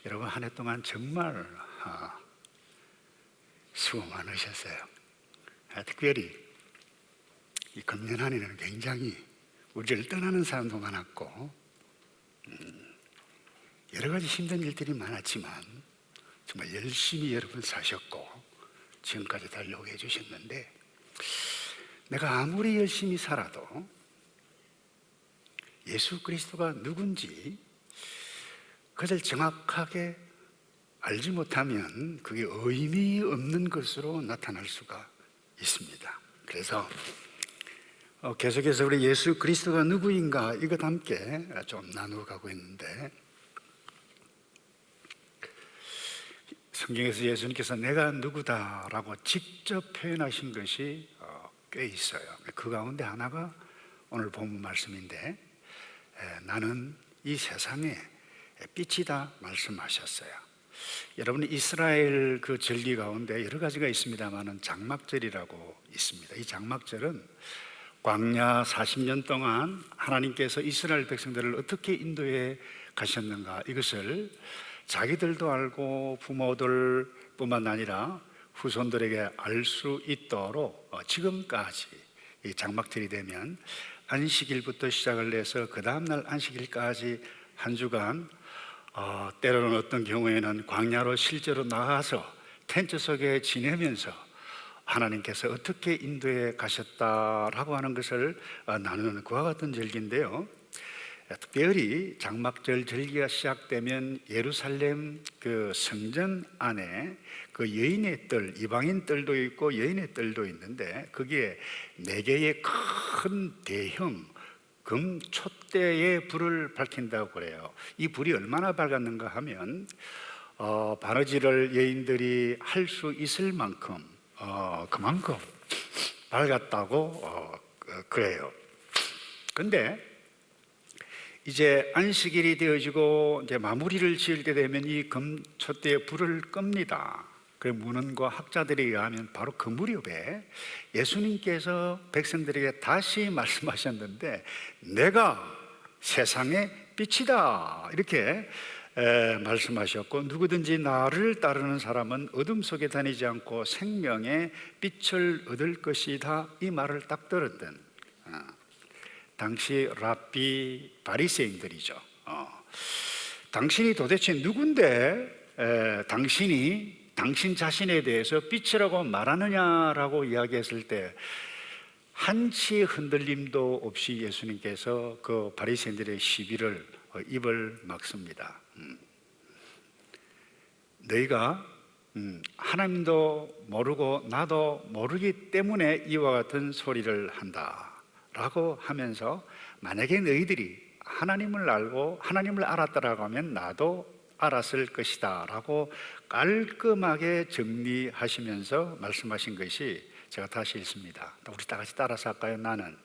여러분, 한 해 동안 정말 수고 많으셨어요. 특별히 이 금년 한 해는 굉장히 우리를 떠나는 사람도 많았고 여러 가지 힘든 일들이 많았지만 정말 열심히 여러분 사셨고 지금까지 달려오게 해주셨는데, 내가 아무리 열심히 살아도 예수 그리스도가 누군지 그것을 정확하게 알지 못하면 그게 의미 없는 것으로 나타날 수가 있습니다. 그래서 계속해서 우리 예수 그리스도가 누구인가 이것 함께 좀 나누어 가고 있는데, 성경에서 예수님께서 내가 누구다라고 직접 표현하신 것이 꽤 있어요. 그 가운데 하나가 오늘 본문 말씀인데, 나는 이 세상의 빛이다 말씀하셨어요. 여러분, 이스라엘 그 절기 가운데 여러 가지가 있습니다만은 장막절이라고 있습니다. 이 장막절은 광야 40년 동안 하나님께서 이스라엘 백성들을 어떻게 인도해 가셨는가, 이것을 자기들도 알고 부모들 뿐만 아니라 후손들에게 알 수 있도록 지금까지 이 장막절이 되면 안식일부터 시작을 해서 그 다음날 안식일까지 한 주간 때로는 어떤 경우에는 광야로 실제로 나가서 텐트 속에 지내면서 하나님께서 어떻게 인도해 가셨다라고 하는 것을 나누는 그와 같은 절기인데요, 특별히 장막절 절기가 시작되면 예루살렘 그 성전 안에 그 여인의 뜰, 이방인 뜰도 있고 여인의 뜰도 있는데, 거기에 4개의 큰 대형 금 촛대에 불을 밝힌다고 그래요. 이 불이 얼마나 밝았는가 하면 바느질을 여인들이 할 수 있을 만큼 그만큼 밝았다고 그래요. 근데 이제 안식일이 되어지고 이제 마무리를 지을 때 되면 이 금촛대에 불을 끕니다. 그 문헌과 학자들에 의하면 바로 그 무렵에 예수님께서 백성들에게 다시 말씀하셨는데, 내가 세상의 빛이다 이렇게 말씀하셨고, 누구든지 나를 따르는 사람은 어둠 속에 다니지 않고 생명의 빛을 얻을 것이다, 이 말을 딱 들었던 당시 랍비 바리새인들이죠. 당신이 도대체 누군데 당신 자신에 대해서 빛이라고 말하느냐라고 이야기했을 때 한치의 흔들림도 없이 예수님께서 그 바리새인들의 시비를 입을 막습니다. 너희가 하나님도 모르고 나도 모르기 때문에 이와 같은 소리를 한다 라고 하면서, 만약에 너희들이 하나님을 알고 하나님을 알았다라고 하면 나도 알았을 것이다 라고 깔끔하게 정리하시면서 말씀하신 것이, 제가 다시 읽습니다. 우리 다 같이 따라서 할까요? 나는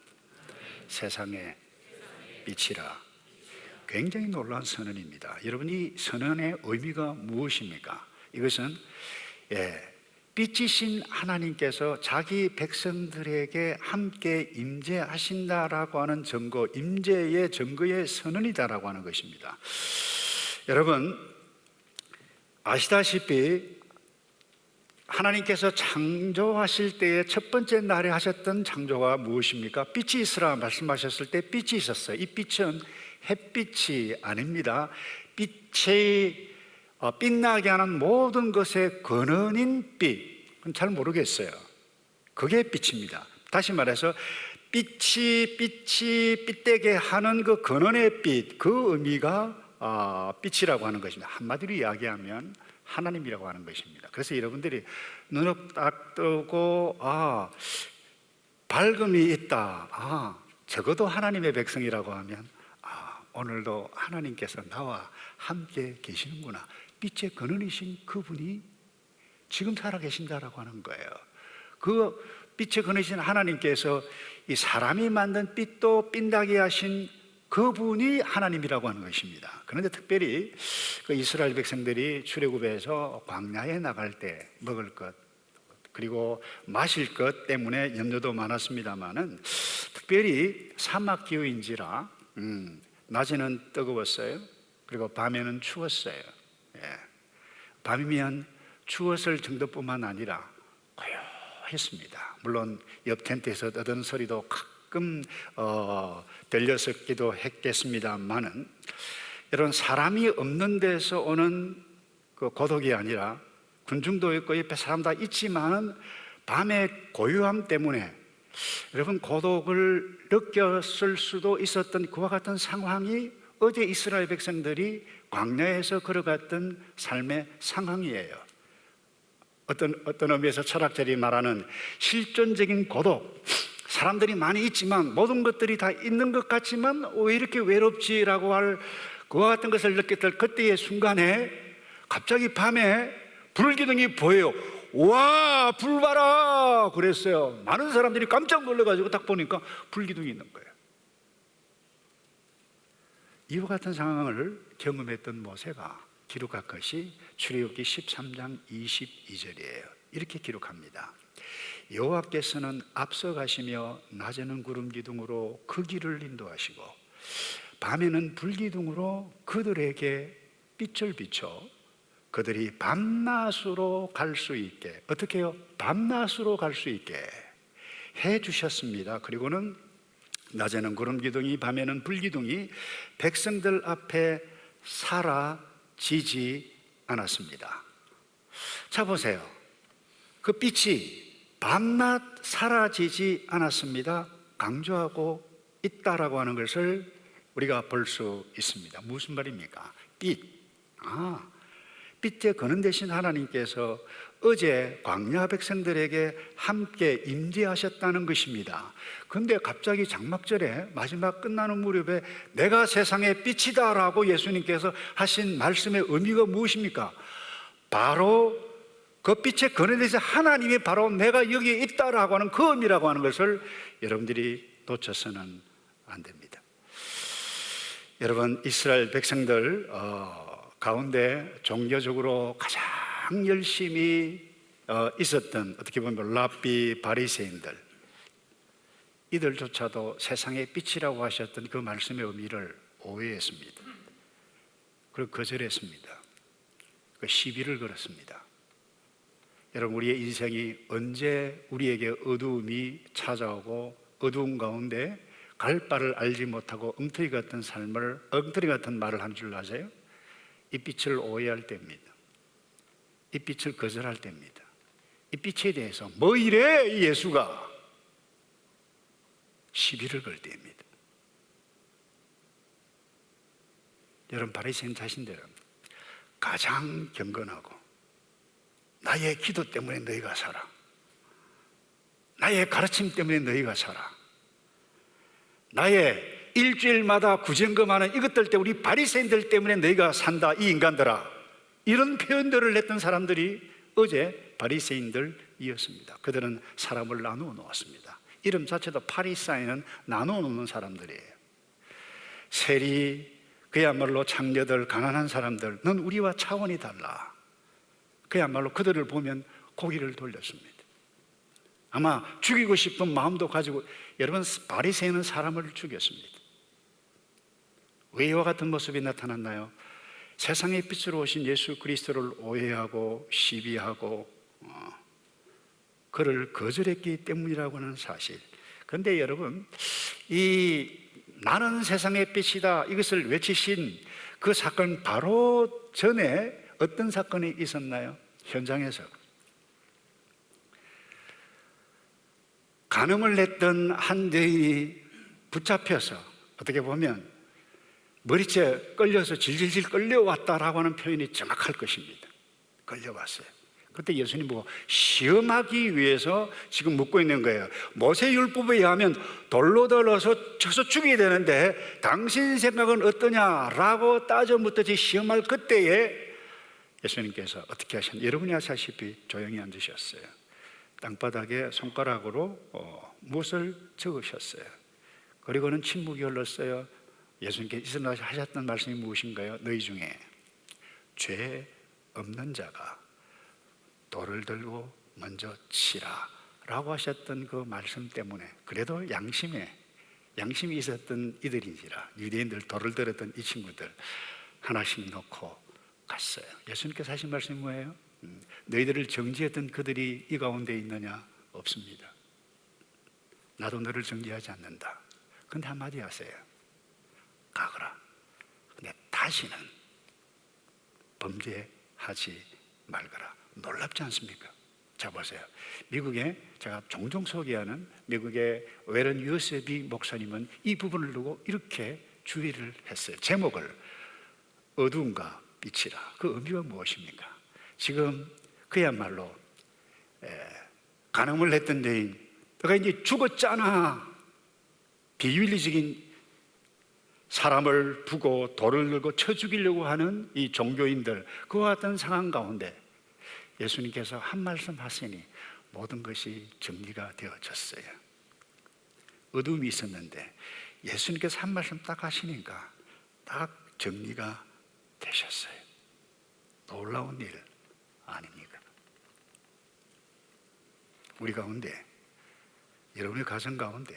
세상의 빛이라. 굉장히 놀라운 선언입니다. 여러분, 이 선언의 의미가 무엇입니까? 이것은 빛이신 하나님께서 자기 백성들에게 함께 임재하신다라고 하는 증거, 임재의 증거의 선언이다라고 하는 것입니다. 여러분, 아시다시피 하나님께서 창조하실 때의 첫 번째 날에 하셨던 창조가 무엇입니까? 빛이 있으라 말씀하셨을 때 빛이 있었어요. 이 빛은 햇빛이 아닙니다. 빛이 빛나게 하는 모든 것의 근원인 빛, 그건 잘 모르겠어요. 그게 빛입니다. 다시 말해서 빛이 빛되게 하는 그 근원의 빛, 그 의미가 빛이라고 하는 것입니다. 한마디로 이야기하면 하나님이라고 하는 것입니다. 그래서 여러분들이 눈을 딱 뜨고 밝음이 있다, 적어도 하나님의 백성이라고 하면 오늘도 하나님께서 나와 함께 계시는구나, 빛의 근원이신 그분이 지금 살아계신다라고 하는 거예요. 그 빛의 근원이신 하나님께서 이 사람이 만든 빛도 빛나게 하신 그분이 하나님이라고 하는 것입니다. 그런데 특별히 그 이스라엘 백성들이 출애굽에서 광야에 나갈 때 먹을 것 그리고 마실 것 때문에 염려도 많았습니다만은, 특별히 사막 기후인지라 낮에는 뜨거웠어요. 그리고 밤에는 추웠어요. 밤이면 추웠을 정도뿐만 아니라 고요했습니다. 물론 옆 텐트에서 떠드는 소리도 가끔 들렸었기도 했겠습니다만은, 이런 사람이 없는 데서 오는 그 고독이 아니라, 군중도 있고 옆에 사람 다 있지만은 밤의 고요함 때문에 여러분 고독을 느꼈을 수도 있었던 그와 같은 상황이 어제 이스라엘 백성들이 광야에서 걸어갔던 삶의 상황이에요. 어떤 의미에서 철학자들이 말하는 실존적인 고독, 사람들이 많이 있지만 모든 것들이 다 있는 것 같지만 왜 이렇게 외롭지라고 할 그와 같은 것을 느꼈던 그때의 순간에 갑자기 밤에 불기둥이 보여요. 와, 불 봐라 그랬어요. 많은 사람들이 깜짝 놀라가지고 딱 보니까 불기둥이 있는 거예요. 이와 같은 상황을 경험했던 모세가 기록한 것이 출애굽기 13장 22절이에요. 이렇게 기록합니다. 여호와께서는 앞서가시며 낮에는 구름 기둥으로 그 길을 인도하시고 밤에는 불기둥으로 그들에게 빛을 비춰 그들이 밤낮으로 갈 수 있게, 어떻게 해요? 밤낮으로 갈 수 있게 해 주셨습니다. 그리고는 낮에는 구름 기둥이, 밤에는 불기둥이 백성들 앞에 사라지지 않았습니다. 자, 보세요. 그 빛이 밤낮 사라지지 않았습니다. 강조하고 있다라고 하는 것을 우리가 볼 수 있습니다. 무슨 말입니까? 빛. 빛에 거는 대신 하나님께서 어제 광야 백성들에게 함께 임재하셨다는 것입니다. 그런데 갑자기 장막절에 마지막 끝나는 무렵에 내가 세상의 빛이다 라고 예수님께서 하신 말씀의 의미가 무엇입니까? 바로 그 빛에 거는 대신 하나님이 바로 내가 여기에 있다라고 하는 그 의미라고 하는 것을 여러분들이 놓쳐서는 안 됩니다. 여러분, 이스라엘 백성들 가운데 종교적으로 가장 열심히 있었던, 어떻게 보면 랍비 바리새인들, 이들조차도 세상의 빛이라고 하셨던 그 말씀의 의미를 오해했습니다. 그리고 거절했습니다. 그 시비를 걸었습니다. 여러분, 우리의 인생이 언제 우리에게 어두움이 찾아오고 어두움 가운데 갈 바를 알지 못하고 엉터리 같은 삶을, 엉터리 같은 말을 한 줄 아세요? 이 빛을 오해할 때입니다. 이 빛을 거절할 때입니다. 이 빛에 대해서 뭐 이래 이 예수가 시비를 걸 때입니다. 여러분, 바리새인 자신들은 가장 경건하고 나의 기도 때문에 너희가 살아, 나의 가르침 때문에 너희가 살아, 나의 일주일마다 구정금하는 이것들 때문에, 우리 바리새인들 때문에 너희가 산다 이 인간들아, 이런 표현들을 했던 사람들이 어제 바리새인들이었습니다. 그들은 사람을 나누어 놓았습니다. 이름 자체도 파리사이는 나누어 놓는 사람들이에요. 세리, 그야말로 창녀들, 가난한 사람들, 넌 우리와 차원이 달라. 그야말로 그들을 보면 고개를 돌렸습니다. 아마 죽이고 싶은 마음도 가지고, 여러분, 바리새인은 사람을 죽였습니다. 왜 이와 같은 모습이 나타났나요? 세상의 빛으로 오신 예수 그리스도를 오해하고 시비하고 그를 거절했기 때문이라고 하는 사실. 그런데 여러분, 이 나는 세상의 빛이다 이것을 외치신 그 사건 바로 전에 어떤 사건이 있었나요? 현장에서 간음을 했던 한 여인이 붙잡혀서, 어떻게 보면 머리채 끌려서 질질질 끌려왔다라고 하는 표현이 정확할 것입니다. 끌려왔어요. 그때 예수님 보고 시험하기 위해서 지금 묻고 있는 거예요. 모세율법에 의하면 돌로 들어서 쳐서 죽여야 되는데 당신 생각은 어떠냐라고 따져 묻듯이 시험할 그때에 예수님께서 어떻게 하셨나요? 여러분이 아시다시피 조용히 앉으셨어요. 땅바닥에 손가락으로 못을 적으셨어요. 그리고는 침묵이 흘렀어요. 예수님께서 하셨던 말씀이 무엇인가요? 너희 중에 죄 없는 자가 돌을 들고 먼저 치라 라고 하셨던 그 말씀 때문에, 그래도 양심이 있었던 이들인지라 유대인들 돌을 들었던 이 친구들 하나씩 놓고 갔어요. 예수님께서 하신 말씀이 뭐예요? 너희들을 정죄했던 그들이 이 가운데 있느냐? 없습니다. 나도 너를 정죄하지 않는다. 근데 한마디 하세요. 가거라. 근데 다시는 범죄하지 말거라. 놀랍지 않습니까? 자, 보세요. 미국에 제가 종종 소개하는 미국의 웨런 유세비 목사님은 이 부분을 두고 이렇게 주의를 했어요. 제목을 어두움과 빛이라. 그 의미가 무엇입니까? 지금 그야말로 간음을 했던 여인, 너가 이제 죽었잖아. 비윤리적인 사람을 두고 돌을 들고 쳐 죽이려고 하는 이 종교인들, 그와 같은 상황 가운데 예수님께서 한 말씀 하시니 모든 것이 정리가 되어졌어요. 어둠이 있었는데 예수님께서 한 말씀 딱 하시니까 딱 정리가 되셨어요. 놀라운 일 아닙니까? 우리 가운데, 여러분의 가정 가운데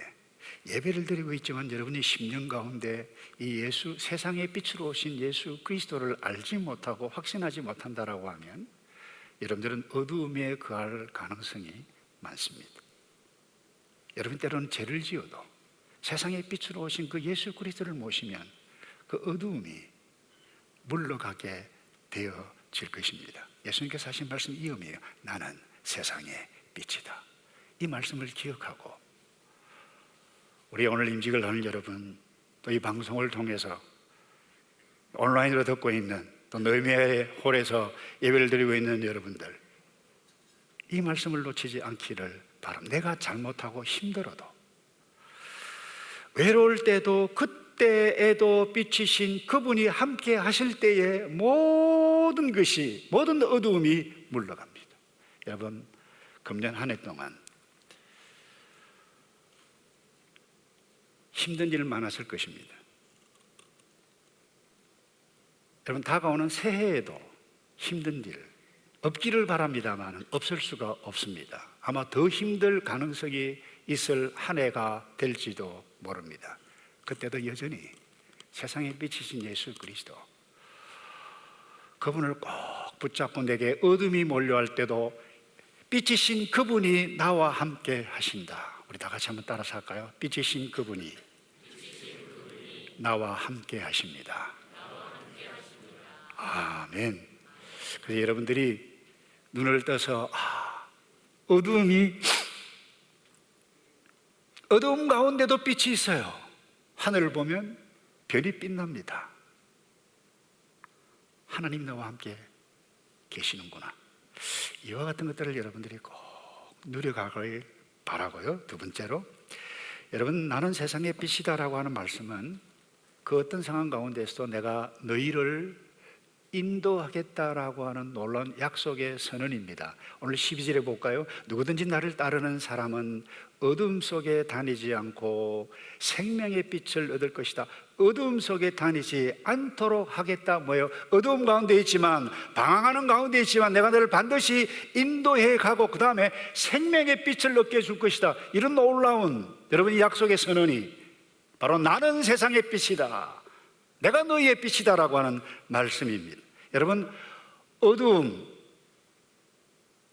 예배를 드리고 있지만 여러분의 심령 가운데 이 예수, 세상의 빛으로 오신 예수 그리스도를 알지 못하고 확신하지 못한다라고 하면 여러분들은 어두움에 거할 가능성이 많습니다. 여러분 때로는 죄를 지어도 세상의 빛으로 오신 그 예수 그리스도를 모시면 그 어두움이 물러가게 되어질 것입니다. 예수님께서 하신 말씀 이 의미예요. 나는 세상의 빛이다. 이 말씀을 기억하고 우리 오늘 임직을 하는 여러분, 또 이 방송을 통해서 온라인으로 듣고 있는 또 너희의 홀에서 예배를 드리고 있는 여러분들, 이 말씀을 놓치지 않기를 바랍니다. 내가 잘못하고 힘들어도, 외로울 때도 그때에도 빛이신 그분이 함께 하실 때에 모든 것이, 모든 어두움이 물러갑니다. 여러분, 금년 한 해 동안 힘든 일 많았을 것입니다. 여러분, 다가오는 새해에도 힘든 일 없기를 바랍니다만 없을 수가 없습니다. 아마 더 힘들 가능성이 있을 한 해가 될지도 모릅니다. 그때도 여전히 세상에 비치신 예수 그리스도, 그분을 꼭 붙잡고 내게 어둠이 몰려할 때도 빛이신 그분이 나와 함께 하신다. 우리 다 같이 한번 따라서 할까요? 빛이신 그분이 나와 함께 하십니다. 아멘. 그래서 여러분들이 눈을 떠서 어두움 가운데도 빛이 있어요. 하늘을 보면 별이 빛납니다. 하나님 나와 함께 계시는구나. 이와 같은 것들을 여러분들이 꼭 누려가길 바라고요. 두 번째로, 여러분, 나는 세상의 빛이다라고 하는 말씀은 그 어떤 상황 가운데서도 내가 너희를 인도하겠다라고 하는 놀라운 약속의 선언입니다. 오늘 12절에 볼까요? 누구든지 나를 따르는 사람은 어둠 속에 다니지 않고 생명의 빛을 얻을 것이다. 어둠 속에 다니지 않도록 하겠다. 뭐예요? 어두움 가운데 있지만, 방황하는 가운데 있지만 내가 너를 반드시 인도해 가고 그 다음에 생명의 빛을 얻게 해줄 것이다. 이런 놀라운 여러분이 약속의 선언이 바로 나는 세상의 빛이다, 내가 너희의 빛이다라고 하는 말씀입니다. 여러분, 어두움,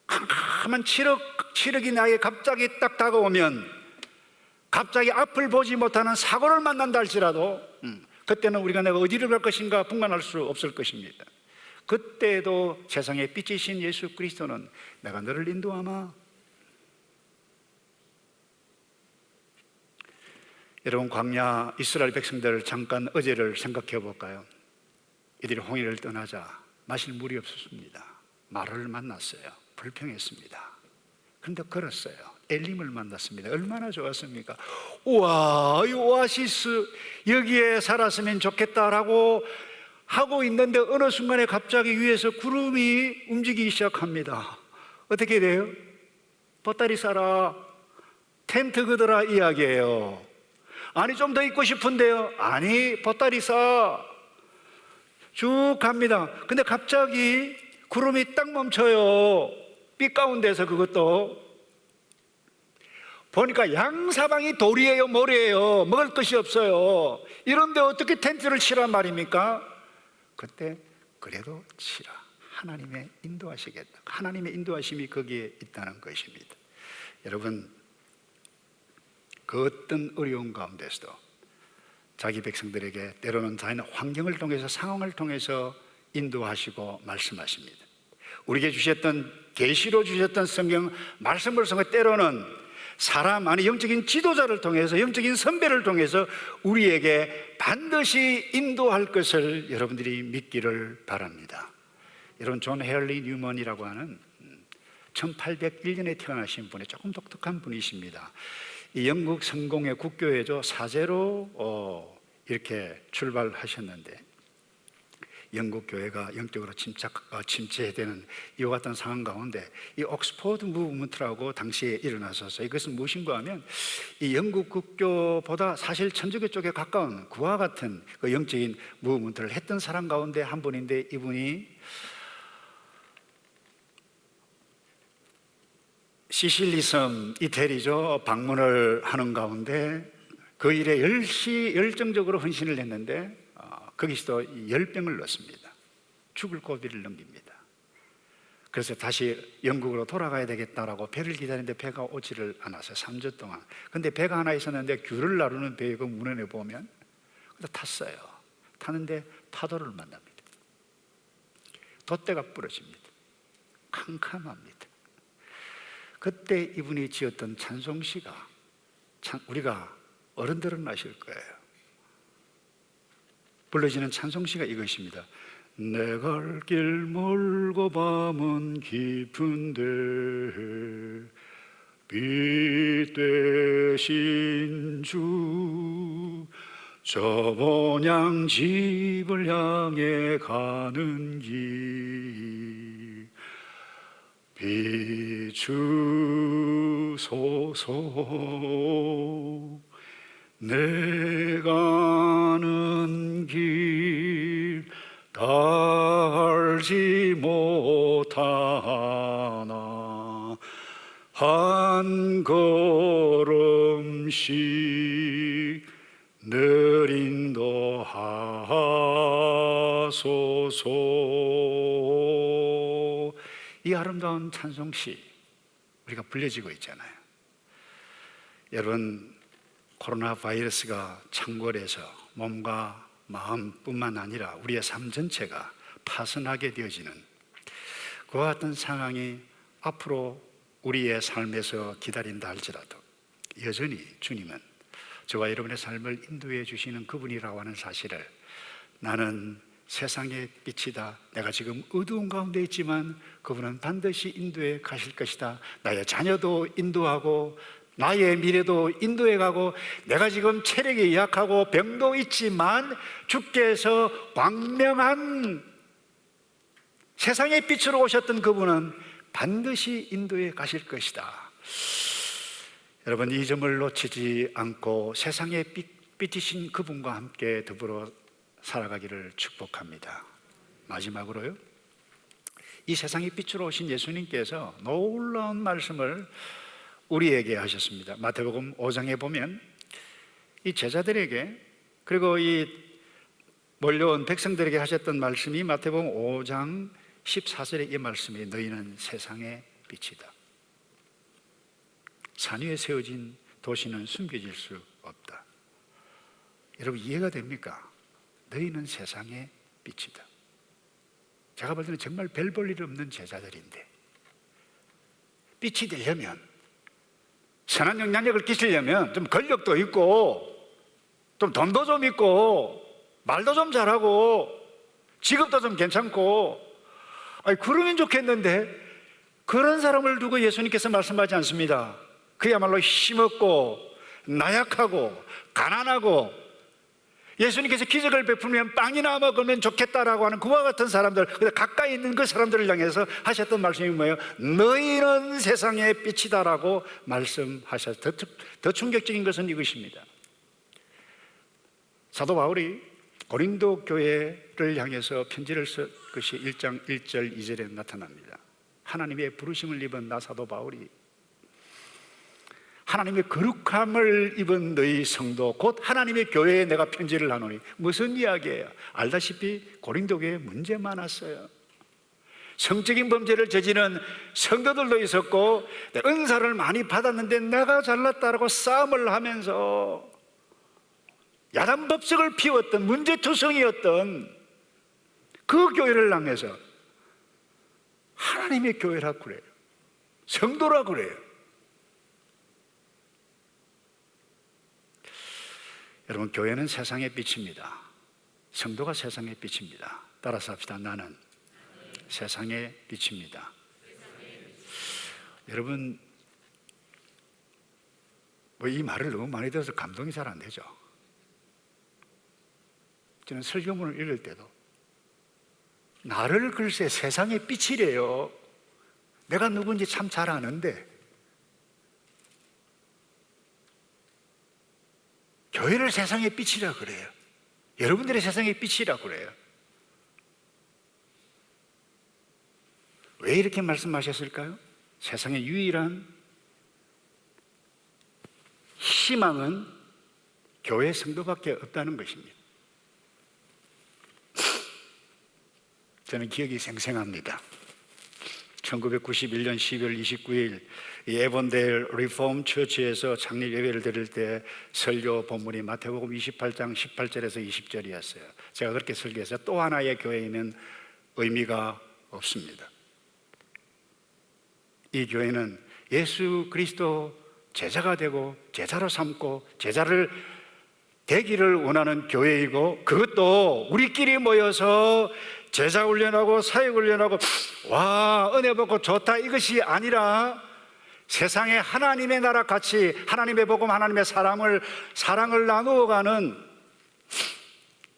캄캄한 칠흑이 나에게 갑자기 딱 다가오면, 갑자기 앞을 보지 못하는 사고를 만난다 할지라도 그때는 우리가 내가 어디를 갈 것인가 분간할 수 없을 것입니다. 그때도 세상의 빛이신 예수 그리스도는 내가 너를 인도하마. 여러분, 광야 이스라엘 백성들 잠깐 어제를 생각해 볼까요? 이들이 홍해를 떠나자 마실 물이 없었습니다. 마를 만났어요. 불평했습니다. 그런데 걸었어요. 엘림을 만났습니다. 얼마나 좋았습니까? 우와, 이 오아시스, 여기에 살았으면 좋겠다라고 하고 있는데 어느 순간에 갑자기 위에서 구름이 움직이기 시작합니다. 어떻게 돼요? 보따리 싸라, 텐트 걷어라 이야기예요. 아니, 좀 더 있고 싶은데요. 아니, 보따리 싸. 쭉 갑니다. 근데 갑자기 구름이 딱 멈춰요. 빛 가운데서. 그것도 보니까 양사방이 돌이에요, 모래예요. 먹을 것이 없어요. 이런데 어떻게 텐트를 치란 말입니까? 그때 그래도 치라. 하나님의 인도하시겠다. 하나님의 인도하심이 거기에 있다는 것입니다. 여러분, 그 어떤 어려운 가운데서도 자기 백성들에게 때로는 자기는 환경을 통해서, 상황을 통해서 인도하시고 말씀하십니다. 우리에게 주셨던, 계시로 주셨던 성경 말씀을 통해 때로는 사람, 아니 영적인 지도자를 통해서, 영적인 선배를 통해서 우리에게 반드시 인도할 것을 여러분들이 믿기를 바랍니다. 여러분, 존 헤럴리 뉴먼이라고 하는 1801년에 태어나신 분이 조금 독특한 분이십니다. 이 영국 성공의 국교회죠. 사제로 이렇게 출발하셨는데, 영국 교회가 영적으로 침체되는 이와 같은 상황 가운데 이 옥스포드 무브먼트라고 당시에 일어나서서, 이것은 무엇인가 하면 이 영국 국교보다 사실 천주교 쪽에 가까운 그와 같은 그 영적인 무브먼트를 했던 사람 가운데 한 분인데, 이분이 시실리 섬 이태리죠. 방문을 하는 가운데 그 일에 열정적으로 헌신을 했는데 거기서도 열병을 넣습니다. 죽을 고비를 넘깁니다. 그래서 다시 영국으로 돌아가야 되겠다라고 배를 기다리는데 배가 오지를 않았어요. 3주 동안. 근데 배가 하나 있었는데 귤을 나르는 배의 그 문헌에 보면 탔어요. 타는데 타도를 만납니다. 돛대가 부러집니다. 캄캄합니다. 그때 이분이 지었던 찬송시가, 우리가 어른들은 아실 거예요. 불러지는 찬송시가 이것입니다. 내 갈 길 멀고 밤은 깊은데 빛 되신 주, 저 본향 집을 향해 가는 길 비추소서. 내 가는 길 달지 못하나 한 걸음씩 늘 인도하소서. 이 아름다운 찬송시 우리가 불려지고 있잖아요. 여러분, 코로나 바이러스가 창궐해서 몸과 마음뿐만 아니라 우리의 삶 전체가 파손하게 되어지는 그와 같은 상황이 앞으로 우리의 삶에서 기다린다 할지라도 여전히 주님은 저와 여러분의 삶을 인도해 주시는 그분이라고 하는 사실을, 나는 세상의 빛이다, 내가 지금 어두운 가운데 있지만 그분은 반드시 인도해 가실 것이다, 나의 자녀도 인도하고 나의 미래도 인도해 가고, 내가 지금 체력이 약하고 병도 있지만 주께서 광명한 세상의 빛으로 오셨던 그분은 반드시 인도해 가실 것이다. 여러분, 이 점을 놓치지 않고 세상의 빛이신 그분과 함께 더불어 살아가기를 축복합니다. 마지막으로요, 이 세상의 빛으로 오신 예수님께서 놀라운 말씀을 우리에게 하셨습니다. 마태복음 5장에 보면 이 제자들에게, 그리고 이 몰려온 백성들에게 하셨던 말씀이 마태복음 5장 14절의 이 말씀이, 너희는 세상의 빛이다. 산 위에 세워진 도시는 숨겨질 수 없다. 여러분, 이해가 됩니까? 너희는 세상의 빛이다. 제가 볼 때는 정말 별 볼 일 없는 제자들인데, 빛이 되려면, 선한 영향력을 끼치려면 좀 권력도 있고, 좀 돈도 좀 있고, 말도 좀 잘하고, 직업도 좀 괜찮고, 그러면 좋겠는데, 그런 사람을 두고 예수님께서 말씀하지 않습니다. 그야말로 힘없고 나약하고 가난하고, 예수님께서 기적을 베풀면 빵이나 먹으면 좋겠다라고 하는 그와 같은 사람들, 가까이 있는 그 사람들을 향해서 하셨던 말씀이 뭐예요? 너희는 세상의 빛이다라고 말씀하셨어요. 더 충격적인 것은 이것입니다. 사도 바울이 고린도 교회를 향해서 편지를 쓴 것이 1장 1절 2절에 나타납니다. 하나님의 부르심을 입은 나 사도 바울이 하나님의 거룩함을 입은 너희 성도 곧 하나님의 교회에 내가 편지를 하노니. 무슨 이야기예요? 알다시피 고린도 교회에 문제 많았어요. 성적인 범죄를 저지른 성도들도 있었고, 은사를 많이 받았는데 내가 잘났다라고 싸움을 하면서 야단법석을 피웠던 문제투성이었던 그 교회를 향해서 하나님의 교회라고 그래요. 성도라고 그래요. 여러분, 교회는 세상의 빛입니다. 성도가 세상의 빛입니다. 따라서 합시다. 나는 세상의 빛입니다. 여러분, 이 말을 너무 많이 들어서 감동이 잘 안 되죠. 저는 설교문을 읽을 때도 나를 글쎄 세상의 빛이래요. 내가 누군지 참 잘 아는데 교회를 세상의 빛이라 그래요. 여러분들의 세상의 빛이라 그래요. 왜 이렇게 말씀하셨을까요? 세상의 유일한 희망은 교회 성도밖에 없다는 것입니다. 저는 기억이 생생합니다. 1991년 12월 29일 에번데일 리폼 처치에서 창립 예배를 드릴 때 설교 본문이 마태복음 28장 18절에서 20절이었어요. 제가 그렇게 설교해서 또 하나의 교회에는 의미가 없습니다. 이 교회는 예수 그리스도 제자가 되고 제자로 삼고 제자를 되기를 원하는 교회이고, 그것도 우리끼리 모여서 제자 훈련하고 사역 훈련하고 와 은혜 받고 좋다 이것이 아니라 세상에 하나님의 나라 같이 하나님의 복음, 하나님의 사랑을 나누어가는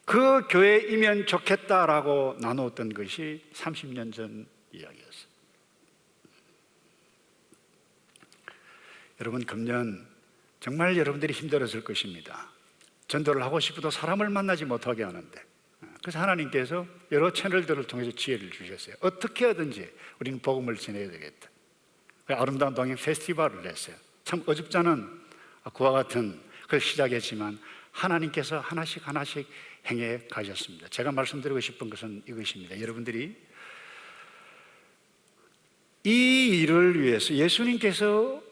그 교회이면 좋겠다라고 나누었던 것이 30년 전 이야기였어요. 여러분, 금년 정말 여러분들이 힘들었을 것입니다. 전도를 하고 싶어도 사람을 만나지 못하게 하는데, 그래서 하나님께서 여러 채널들을 통해서 지혜를 주셨어요. 어떻게 하든지 우리는 복음을 전해야 되겠다. 아름다운 동행 페스티벌을 했어요. 참 어줍지 않은 그와 같은 걸 시작했지만 하나님께서 하나씩 행해 가셨습니다. 제가 말씀드리고 싶은 것은 이것입니다. 여러분들이 이 일을 위해서 예수님께서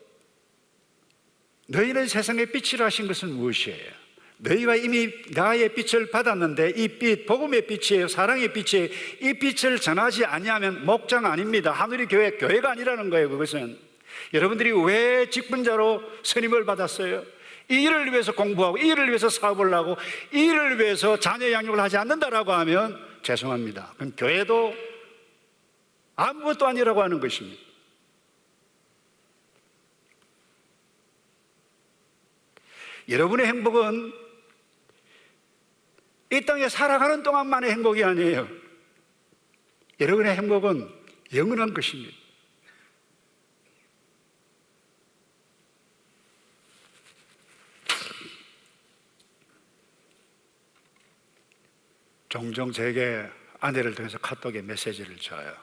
너희는 세상의 빛이라 하신 것은 무엇이에요? 너희가 이미 나의 빛을 받았는데 이 빛, 복음의 빛이에요. 사랑의 빛이에요. 이 빛을 전하지 아니하면 목장 아닙니다. 하늘의 교회가 아니라는 거예요. 그것은 여러분들이 왜 직분자로 선임을 받았어요? 이 일을 위해서 공부하고 이 일을 위해서 사업을 하고 이 일을 위해서 자녀 양육을 하지 않는다라고 하면 죄송합니다. 그럼 교회도 아무것도 아니라고 하는 것입니다. 여러분의 행복은 이 땅에 살아가는 동안만의 행복이 아니에요. 여러분의 행복은 영원한 것입니다. 종종 제게 아내를 통해서 카톡에 메시지를 줘요.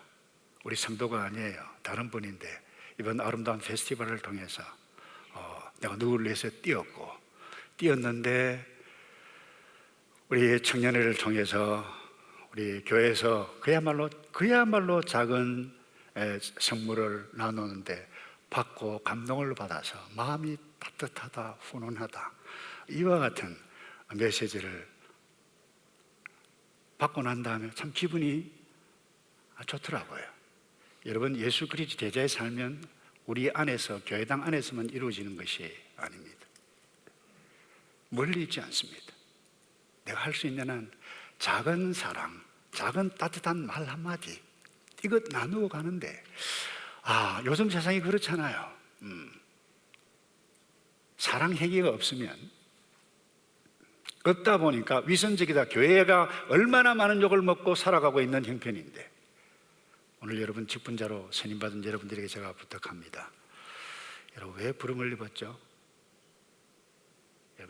우리 성도가 아니에요. 다른 분인데 이번 아름다운 페스티벌을 통해서 내가 누구를 위해서 뛰었는데 우리 청년회를 통해서 우리 교회에서 그야말로 작은 선물을 나누는데 받고 감동을 받아서 마음이 따뜻하다, 훈훈하다, 이와 같은 메시지를 받고 난 다음에 참 기분이 좋더라고요. 여러분, 예수 그리스도 제자의 삶은 우리 안에서, 교회당 안에서만 이루어지는 것이 아닙니다. 멀리 있지 않습니다. 내가 할 수 있는 한 작은 사랑, 작은 따뜻한 말 한마디, 이것 나누어 가는데, 요즘 세상이 그렇잖아요. 사랑 행위가 없다 보니까 위선적이다. 교회가 얼마나 많은 욕을 먹고 살아가고 있는 형편인데, 오늘 여러분 직분자로 선임받은 여러분들에게 제가 부탁합니다. 여러분, 왜 부름을 입었죠?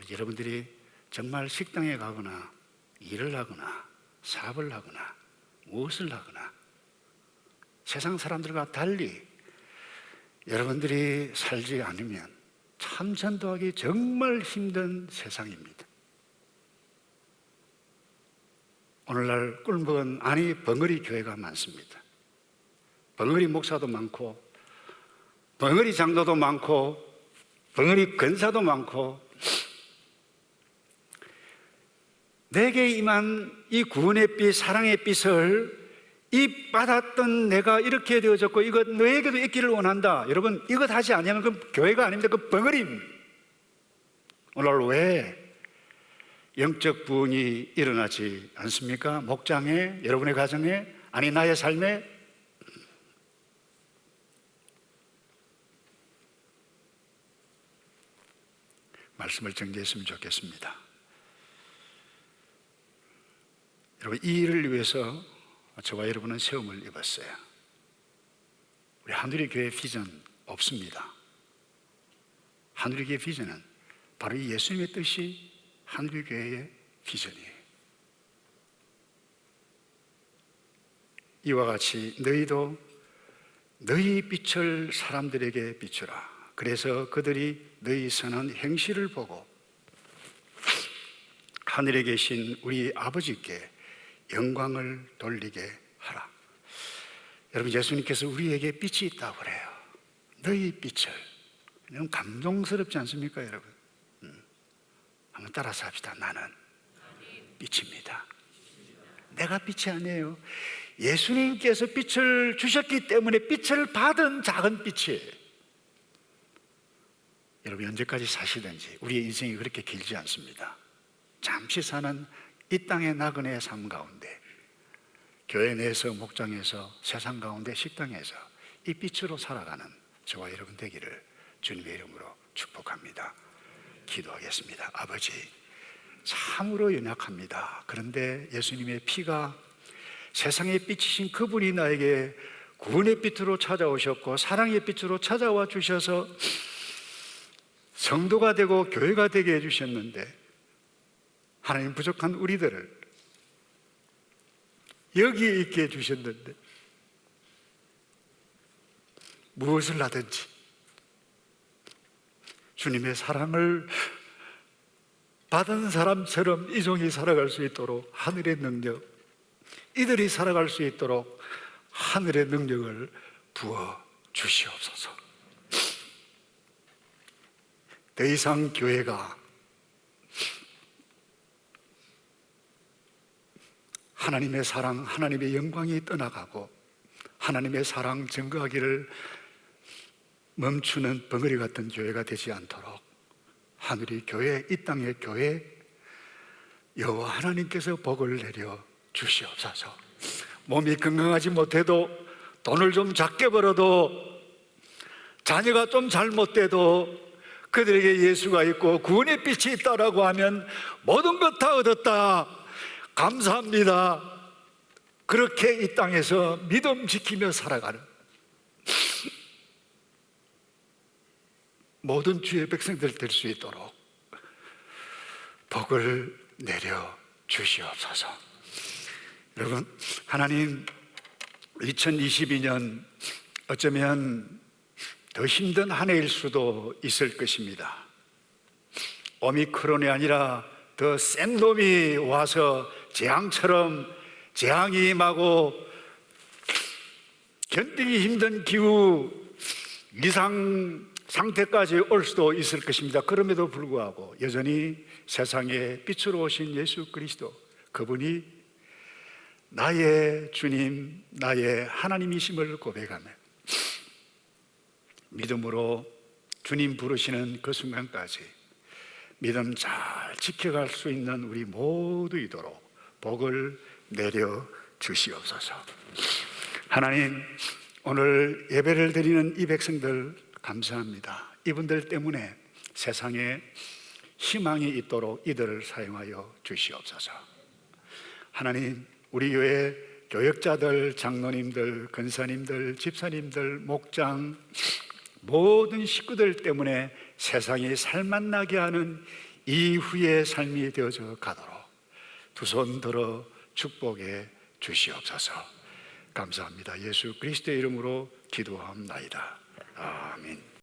여러분들이 정말 식당에 가거나 일을 하거나 사업을 하거나 무엇을 하거나 세상 사람들과 달리 여러분들이 살지 않으면 참 전도하기 정말 힘든 세상입니다. 오늘날 꿀먹은 아니 벙어리 교회가 많습니다. 벙어리 목사도 많고 벙어리 장로도 많고 벙어리 권사도 많고, 내게 임한 이 구원의 빛, 사랑의 빛을 이 받았던 내가 이렇게 되어졌고 이것 너에게도 있기를 원한다. 여러분, 이것 하지 않으면 그 교회가 아닙니다. 그 벙어리입니다. 오늘 왜 영적 부흥이 일어나지 않습니까? 목장에, 여러분의 가정에, 아니 나의 삶에. 말씀을 정리했으면 좋겠습니다. 여러분, 이 일을 위해서 저와 여러분은 세움을 입었어요. 우리 하늘의 교회 비전 없습니다. 하늘의 교회 비전은 바로 이 예수님의 뜻이 하늘의 교회의 비전이에요. 이와 같이 너희도 너희 빛을 사람들에게 비추라. 그래서 그들이 너희 선한 행실을 보고 하늘에 계신 우리 아버지께 영광을 돌리게 하라. 여러분, 예수님께서 우리에게 빛이 있다고 그래요. 너희 빛을. 너무 감동스럽지 않습니까, 여러분? 한번 따라서 합시다. 나는 빛입니다. 내가 빛이 아니에요. 예수님께서 빛을 주셨기 때문에 빛을 받은 작은 빛이에요. 여러분, 언제까지 사시든지 우리의 인생이 그렇게 길지 않습니다. 잠시 사는 이 땅의 나그네의 삶 가운데, 교회 내에서, 목장에서, 세상 가운데, 식당에서 이 빛으로 살아가는 저와 여러분 되기를 주님의 이름으로 축복합니다. 기도하겠습니다. 아버지, 참으로 연약합니다. 그런데 예수님의 피가, 세상의 빛이신 그분이 나에게 구원의 빛으로 찾아오셨고 사랑의 빛으로 찾아와 주셔서 성도가 되고 교회가 되게 해주셨는데, 하나님 부족한 우리들을 여기에 있게 해주셨는데 무엇을 하든지 주님의 사랑을 받은 사람처럼 이 종이 살아갈 수 있도록 하늘의 능력, 이들이 살아갈 수 있도록 하늘의 능력을 부어 주시옵소서. 더 이상 교회가 하나님의 사랑, 하나님의 영광이 떠나가고 하나님의 사랑 증거하기를 멈추는 벙어리 같은 교회가 되지 않도록 하늘의 교회, 이 땅의 교회, 여호와 하나님께서 복을 내려 주시옵소서. 몸이 건강하지 못해도, 돈을 좀 작게 벌어도, 자녀가 좀 잘못돼도 그들에게 예수가 있고 구원의 빛이 있다라고 하면 모든 것 다 얻었다, 감사합니다, 그렇게 이 땅에서 믿음 지키며 살아가는 모든 주의 백성들 될 수 있도록 복을 내려 주시옵소서. 여러분, 하나님, 2022년 어쩌면 더 힘든 한 해일 수도 있을 것입니다. 오미크론이 아니라 더 센 놈이 와서 재앙처럼 재앙이 임하고 견디기 힘든 기후 이상 상태까지 올 수도 있을 것입니다. 그럼에도 불구하고 여전히 세상에 빛으로 오신 예수 그리스도, 그분이 나의 주님, 나의 하나님이심을 고백하며 믿음으로 주님 부르시는 그 순간까지 믿음 잘 지켜갈 수 있는 우리 모두이도록 복을 내려 주시옵소서. 하나님, 오늘 예배를 드리는 이 백성들 감사합니다. 이분들 때문에 세상에 희망이 있도록 이들을 사용하여 주시옵소서. 하나님, 우리 교회 교역자들, 장로님들, 권사님들, 집사님들, 목장, 모든 식구들 때문에 세상이 살맛나게 하는 이후의 삶이 되어져 가도록 두 손 들어 축복해 주시옵소서. 감사합니다. 예수 그리스도의 이름으로 기도합나이다. 아멘.